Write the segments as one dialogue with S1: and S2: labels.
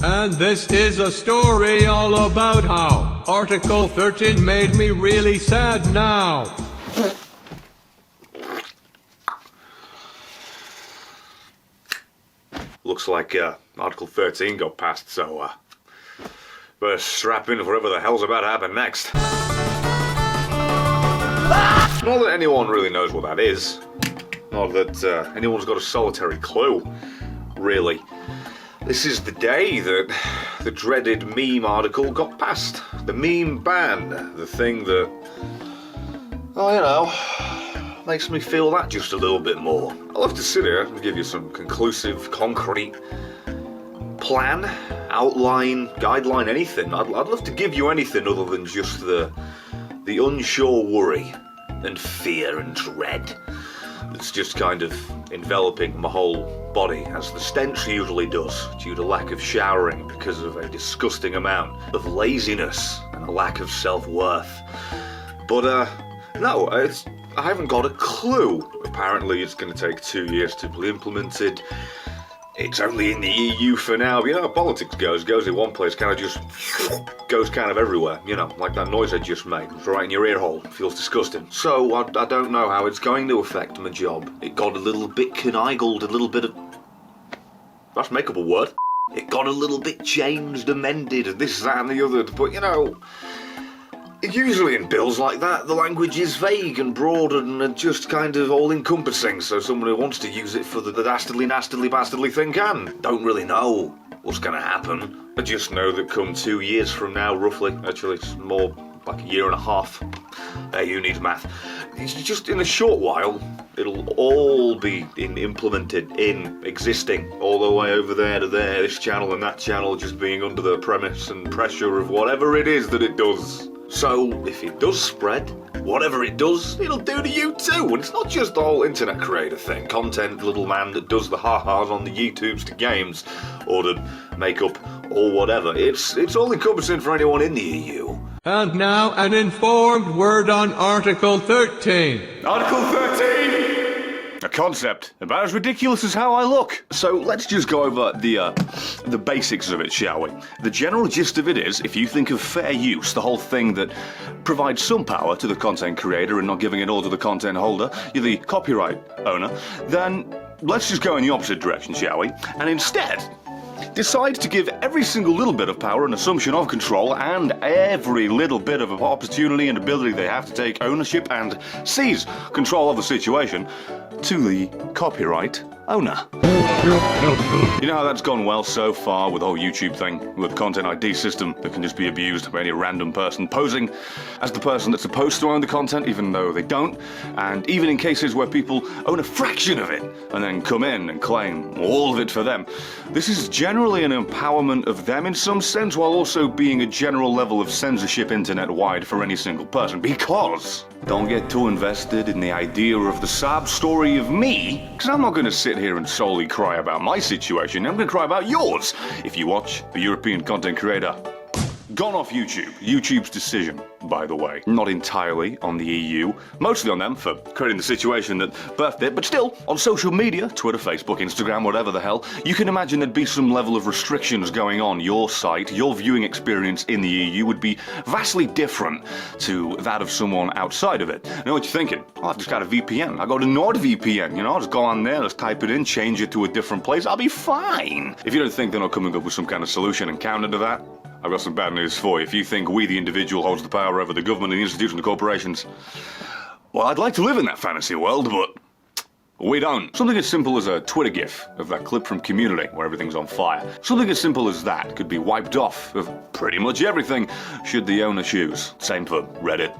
S1: And this is a story all about how Article 13 made me really sad now.
S2: Looks like Article 13 got passed, so better strap in for whatever the hell's about to happen next. Not that anyone really knows what that is. Not that anyone's got a solitary clue, really. This is the day that the dreaded meme article got passed. The meme ban. The thing that, oh, you know, makes me feel that just a little bit more. I'd love to sit here and give you some conclusive, concrete plan, outline, guideline, anything. I'd love to give you anything other than just the unsure worry and fear and dread that's just kind of enveloping my whole body, as the stench usually does, due to lack of showering because of a disgusting amount of laziness and a lack of self-worth. But no, I haven't got a clue. Apparently it's going to take 2 years to be implemented. It's only in the EU for now. But you know how politics goes in one place, kind of just goes kind of everywhere. You know, like that noise I just made. It's right in your ear hole. It feels disgusting. So I don't know how it's going to affect my job. It got a little bit connigled, a little bit of... That's make-up a word. It got a little bit changed, amended, this, that and the other. But you know, usually in bills like that, the language is vague and broad and just kind of all-encompassing, so someone who wants to use it for the dastardly, nastily, bastardly thing can. Don't really know what's going to happen. I just know that come 2 years from now, roughly, actually it's more like a year and a half. Hey, who needs math? It's just in a short while, it'll all be implemented, existing, all the way over there to there, this channel and that channel just being under the premise and pressure of whatever it is that it does. So, if it does spread, whatever it does, it'll do to you too. And it's not just the whole internet creator thing. Content little man that does the ha-has on the YouTubes to games, or to makeup, or whatever. It's all encompassing for anyone in the EU.
S1: And now an informed word on Article 13.
S2: Article 13! A concept about as ridiculous as how I look. So let's just go over the basics of it, shall we? The general gist of it is, if you think of fair use, the whole thing that provides some power to the content creator and not giving it all to the content holder, you're the copyright owner, then let's just go in the opposite direction, shall we? And instead, decide to give every single little bit of power and assumption of control and every little bit of opportunity and ability they have to take ownership and seize control of the situation to the copyright owner. You know how that's gone well so far with the whole YouTube thing, with the content ID system that can just be abused by any random person posing as the person that's supposed to own the content even though they don't, and even in cases where people own a fraction of it and then come in and claim all of it for them. This is generally an empowerment of them in some sense, while also being a general level of censorship internet-wide for any single person, because don't get too invested in the idea of the sob story of me, because I'm not going to sit here and solely cry about my situation. I'm going to cry about yours if you watch the European content creator gone off YouTube. YouTube's decision, by the way. Not entirely on the EU, mostly on them for creating the situation that birthed it, but still, on social media, Twitter, Facebook, Instagram, whatever the hell, you can imagine there'd be some level of restrictions going on. Your site, your viewing experience in the EU would be vastly different to that of someone outside of it. You know what you're thinking? Oh, I've just got a VPN. I go to NordVPN, you know, I'll just go on there, let's type it in, change it to a different place, I'll be fine. If you don't think they're not coming up with some kind of solution and counter to that, I've got some bad news for you. If you think we, the individual, holds the power over the government and the institutions and corporations, well, I'd like to live in that fantasy world, but we don't. Something as simple as a Twitter gif of that clip from Community where everything's on fire. Something as simple as that could be wiped off of pretty much everything should the owner choose. Same for Reddit,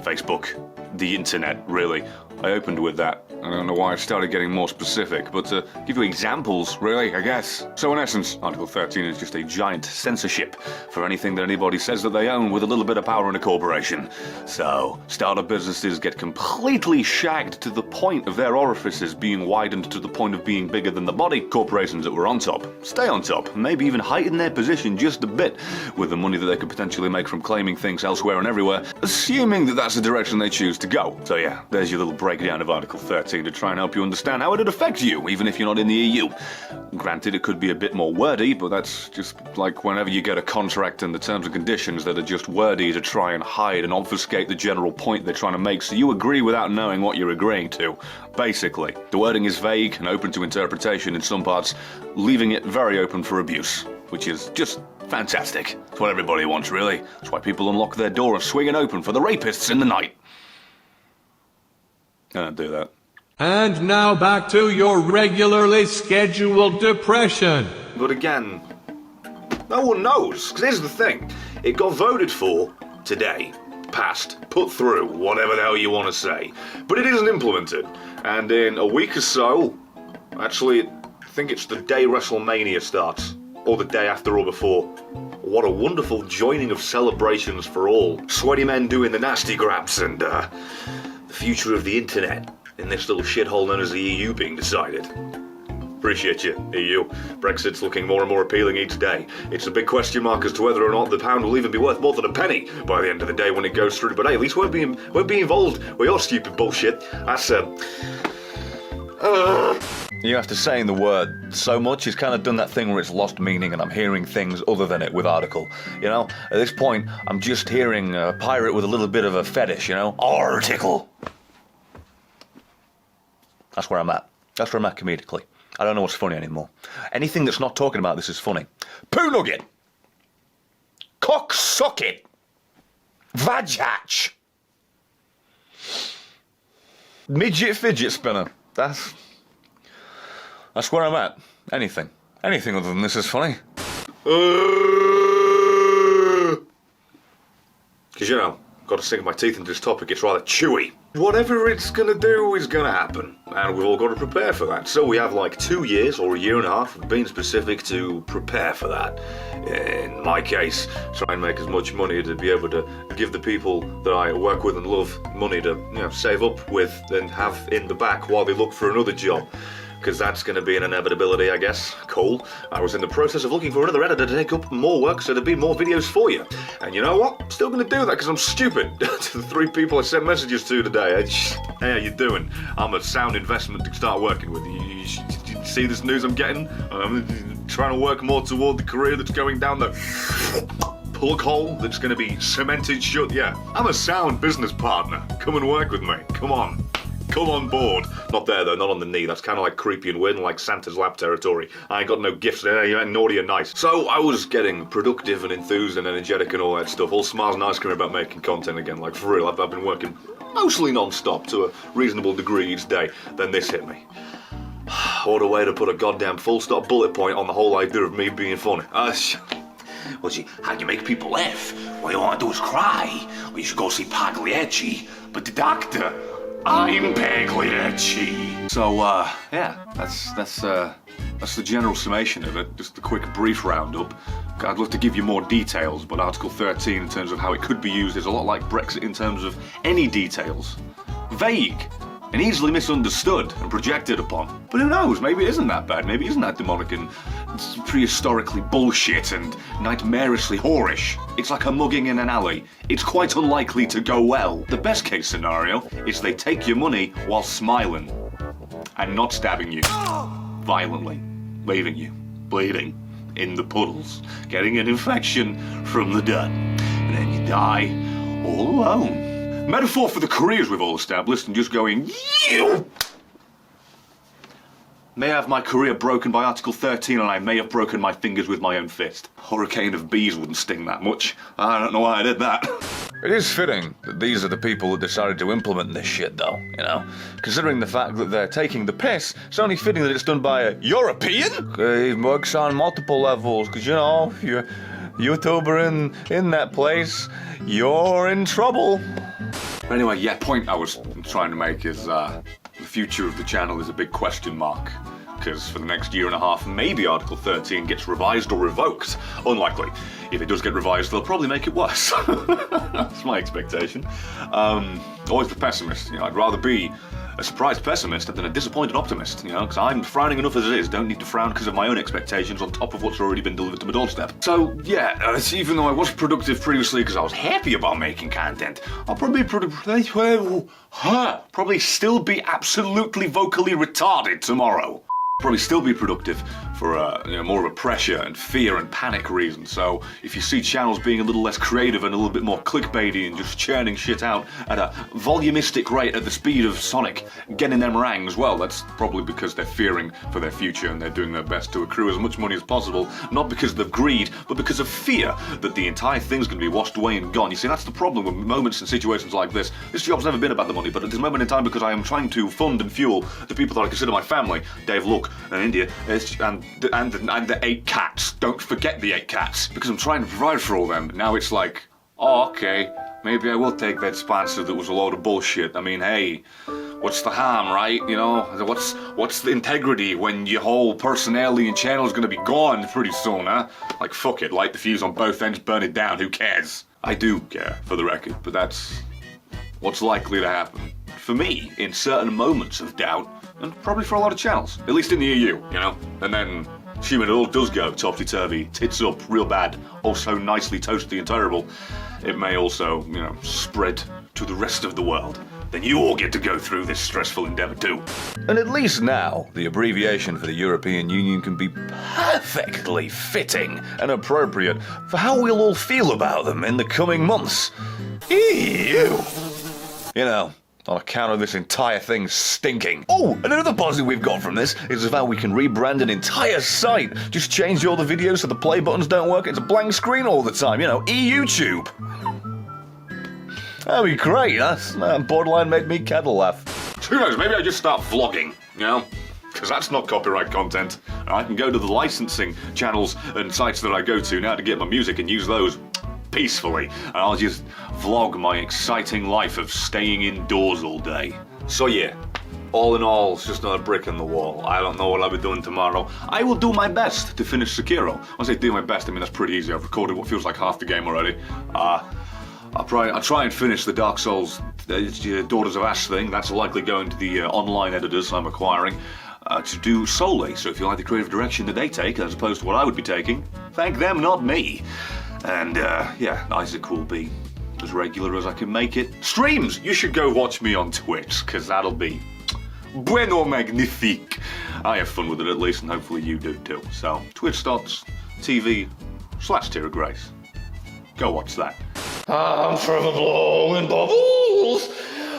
S2: Facebook, the internet, really. I opened with that. I don't know why I started getting more specific, but to give you examples, really, I guess. So in essence, Article 13 is just a giant censorship for anything that anybody says that they own with a little bit of power in a corporation. So, startup businesses get completely shagged to the point of their orifices being widened to the point of being bigger than the body. Corporations that were on top stay on top, maybe even heighten their position just a bit with the money that they could potentially make from claiming things elsewhere and everywhere, assuming that that's the direction they choose to go. So yeah, there's your little break breakdown of Article 13 to try and help you understand how it'd affect you, even if you're not in the EU. Granted, it could be a bit more wordy, but that's just like whenever you get a contract and the terms and conditions that are just wordy to try and hide and obfuscate the general point they're trying to make, so you agree without knowing what you're agreeing to. Basically, the wording is vague and open to interpretation in some parts, leaving it very open for abuse, which is just fantastic. It's what everybody wants, really. That's why people unlock their door and swing it open for the rapists in the night. I don't do that.
S1: And now back to your regularly scheduled depression.
S2: But again, no one knows. Because here's the thing. It got voted for today, passed, put through, whatever the hell you want to say. But it isn't implemented. And in a week or so, actually, I think it's the day WrestleMania starts. Or the day after or before. What a wonderful joining of celebrations for all. Sweaty men doing the nasty grabs and the future of the internet in this little shithole known as the EU being decided. Appreciate you, EU. Brexit's looking more and more appealing each day. It's a big question mark as to whether or not the pound will even be worth more than a penny by the end of the day when it goes through. But hey, at least won't be involved with your stupid bullshit. That's You have to say in the word so much, it's kind of done that thing where it's lost meaning and I'm hearing things other than it with article. You know, at this point, I'm just hearing a pirate with a little bit of a fetish, you know? Article! That's where I'm at. That's where I'm at comedically. I don't know what's funny anymore. Anything that's not talking about this is funny. Poo nugget! Cock socket! Vag hatch! Midget fidget spinner. That's where I'm at. Anything other than this is funny. Because, you know, got to sink my teeth into this topic, it's rather chewy. Whatever it's gonna do is gonna happen, and we've all got to prepare for that. So we have like 2 years or a year and a half of being specific to prepare for that. In my case, try and make as much money to be able to give the people that I work with and love money to, you know, save up with and have in the back while they look for another job. Because that's going to be an inevitability, I guess. Cool. I was in the process of looking for another editor to take up more work so there'd be more videos for you. And you know what? I'm still going to do that because I'm stupid. To the 3 people I sent messages to today, hey, how you doing? I'm a sound investment to start working with. You see this news I'm getting? I'm trying to work more toward the career that's going down the plug hole that's going to be cemented shut. Yeah, I'm a sound business partner. Come and work with me. Come on. Come on board. Not there though, not on the knee. That's kind of like creepy and weird and like Santa's lap territory. I ain't got no gifts there, you ain't naughty and nice. So I was getting productive and enthused and energetic and all that stuff. All smiles and ice cream about making content again. Like for real, I've been working mostly non-stop to a reasonable degree each day. Then this hit me. What a way to put a goddamn full-stop bullet point on the whole idea of me being funny. Well, see, how do you make people laugh? What you want to do is cry. Well, you should go see Pagliacci. But the doctor... I'm Pagliacci. So, yeah, that's the general summation of it. Just a quick, brief roundup. I'd love to give you more details, but Article 13 in terms of how it could be used is a lot like Brexit in terms of any details. Vague and easily misunderstood and projected upon. But who knows, maybe it isn't that bad, maybe it isn't that demonic and prehistorically bullshit and nightmarishly whorish. It's like a mugging in an alley. It's quite unlikely to go well. The best case scenario is they take your money while smiling and not stabbing you violently, leaving you bleeding in the puddles, getting an infection from the dirt, and then you die all alone. Metaphor for the careers we've all established and just going, you! May have my career broken by Article 13 and I may have broken my fingers with my own fist. Hurricane of bees wouldn't sting that much. I don't know why I did that. It is fitting that these are the people that decided to implement this shit though, you know? Considering the fact that they're taking the piss, it's only fitting that it's done by a European? It works on multiple levels, because you know, if you're a YouTuber in that place, you're in trouble. But anyway, yeah, point I was trying to make is the future of the channel is a big question mark. because for the next year and a half, maybe Article 13 gets revised or revoked. Unlikely. If it does get revised, they'll probably make it worse. That's my expectation. Always the pessimist. I'd rather be a surprised pessimist than a disappointed optimist, because I'm frowning enough as it is. Don't need to frown because of my own expectations on top of what's already been delivered to my doorstep. So, yeah, even though I was productive previously because I was happy about making content, I'll probably probably still be absolutely vocally retarded tomorrow. Probably still be productive for more of a pressure and fear and panic reason. So if you see channels being a little less creative and a little bit more clickbaity and just churning shit out at a volumistic rate at the speed of Sonic getting them rangs, well, that's probably because they're fearing for their future and they're doing their best to accrue as much money as possible, not because of greed, but because of fear that the entire thing's going to be washed away and gone. You see, that's the problem with moments and situations like this. This job's never been about the money, but at this moment in time, because I am trying to fund and fuel the people that I consider my family, Dave, Luke, and India, and the 8 cats. Don't forget the 8 cats, because I'm trying to provide for all them. Now it's like, oh, okay, maybe I will take that sponsor that was a load of bullshit. I mean, hey, what's the harm, right? What's the integrity when your whole personality and channel is going to be gone pretty soon, huh? Like, fuck it, light the fuse on both ends, burn it down, who cares? I do care, for the record, but that's what's likely to happen. For me, in certain moments of doubt, and probably for a lot of channels, at least in the EU, and then assuming it all does go topsy-turvy, tits up, real bad, also nicely toasty and terrible, it may also, spread to the rest of the world. Then you all get to go through this stressful endeavour too. And at least now, the abbreviation for the European Union can be perfectly fitting and appropriate for how we'll all feel about them in the coming months. EU! On account of this entire thing stinking. Oh, and another positive we've got from this is how we can rebrand an entire site. Just change all the videos so the play buttons don't work. It's a blank screen all the time. YouTube. That'd be great. That borderline made me kettle laugh. Who knows, maybe I just start vlogging, because that's not copyright content. I can go to the licensing channels and sites that I go to now to get my music and use those peacefully, and I'll just vlog my exciting life of staying indoors all day. So yeah, all in all, it's just another brick in the wall. I don't know what I'll be doing tomorrow. I will do my best to finish Sekiro. When I say do my best, I mean that's pretty easy. I've recorded what feels like half the game already. I'll try and finish the Dark Souls Daughters of Ash thing. That's likely going to the online editors I'm acquiring to do solely. So if you like the creative direction that they take, as opposed to what I would be taking, thank them, not me. And, yeah, Isaac will be as regular as I can make it. Streams! You should go watch me on Twitch, because that'll be bueno magnifique. I have fun with it at least, and hopefully you do too. So, twitch.tv/TearofGrace. Go watch that. I'm forever blowing bubbles,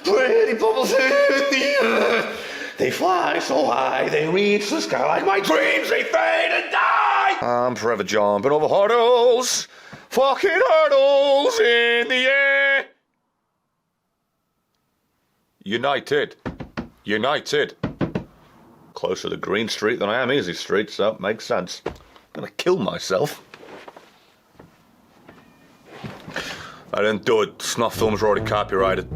S2: pretty bubbles in the air. They fly so high, they reach the sky like my dreams, they fade and die. I'm forever jumping over hurdles. Fucking hurdles in the air. United. Closer to Green Street than I am Easy Street, so it makes sense. I'm gonna kill myself. I didn't do it. Snuff films are already copyrighted.